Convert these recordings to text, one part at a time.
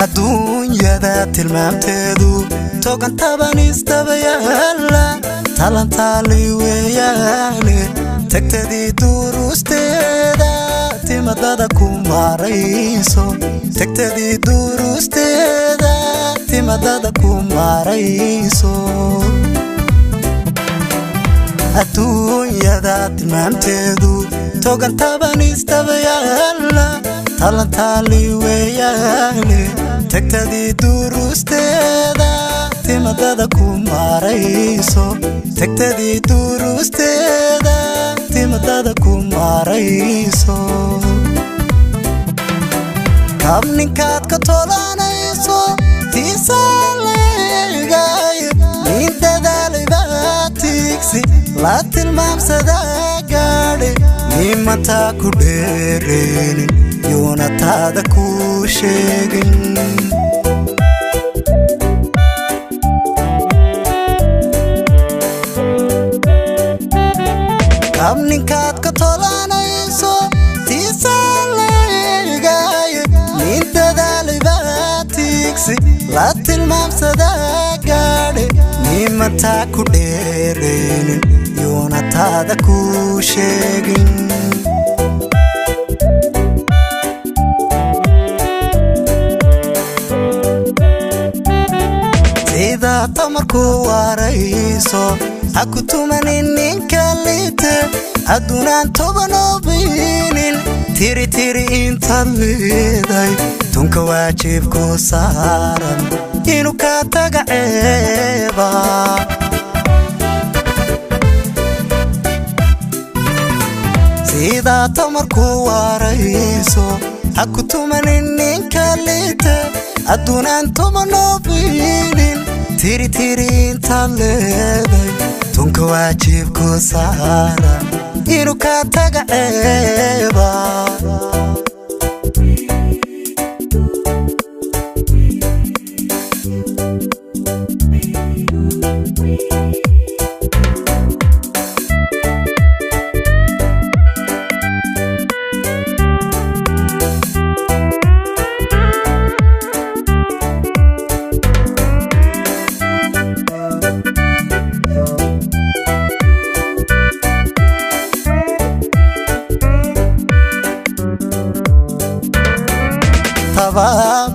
adduunyada tilmaamteedu togan taban istabayala talantaali weeyaane tagtadii durusteeda timadada ku maarayso tagtadii durusteeda timadada ku maarayso adduunyada tilmaamteedu togan taban istabayala talantaali weeyaane tagtadii durusteeda timadada ku maarayso tagtadii durusteeda timadada ku maarayso kabninkaad ka tolanayso tiisaleegay nin dadaalay baatiigsi la tilmaamsada gaadhe nimantaa ku dheereenin yoona taada ku sheegin kabninkaad ka tolanayso tiisaleegay nin dadaalay baatiigsi la tilmaamsada gaadhe nimantaa ku dheereenin yoona taada ku sheegin sida tamarku warayso haku tumanin ninka liite adduunaan tobanobinin tiri tiri intaad leeday tunka waajibku saaran inuu ka taga ceeba sida tamarku warayso haku tumanin ninka liite adduunaan tobanobinin tiri tiri intaad leeday tunka waajibku saaran inuu ka taga ceeba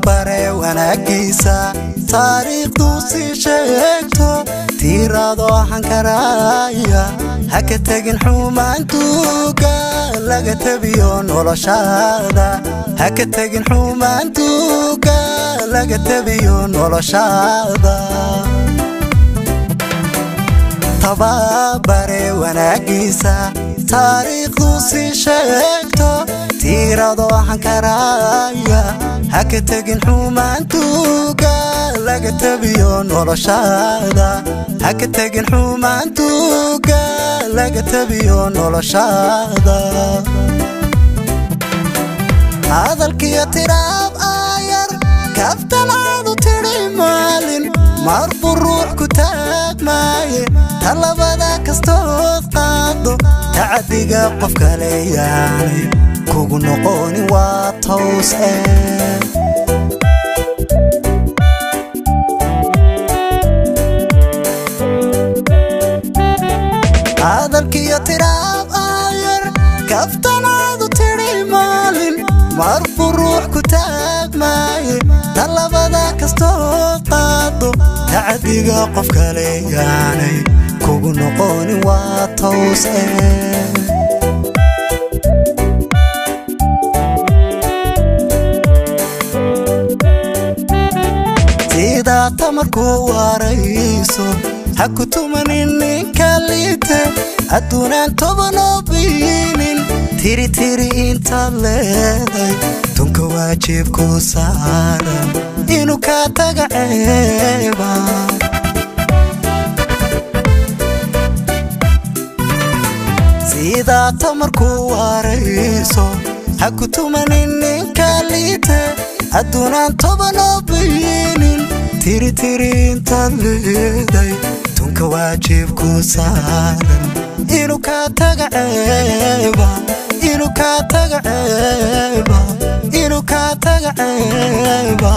bare wanaagiisa taariikhdu si sheegto tiiraado hankaraya haka tagin xumaantuga laga tabiyo noloshaada haka tagin xumaantuga laga tabiyo noloshaada tababare wanaagiisa taariikhdu si sheegto tiiraado hankaraya haka tagin xumaantuga laga tabiyo noloshaada haka tagin xumaantuga laga tabiyo noloshaada hadalkiyo tiraab ayar kaftalaadu tiri maalin marbu ruux ku taagmaaye talabada kastood qaado tacadiga qof kale yaanay kugu noqoni waa toos hadalkiyo tiraab ayar kaftanaadu tiri maalin marbu ruux ku taagmaaye talabada kastood qaado tacadiga qof kale yaanay kugu noqoni waa toos sida tamarku warayso haku tumanin ninka liite adduunaan tobanobinin tiri tiri intaad leeday waajibku saaran inuu ka taga ceeba sida tamarku warayso ha ku tumanin ninka liite adduunaan tobanoo bayinin tiri intaad leeday tunka waajibku saaran inuu ka taga ceeba inuu ka taga ceeba inuu ka taga ceeba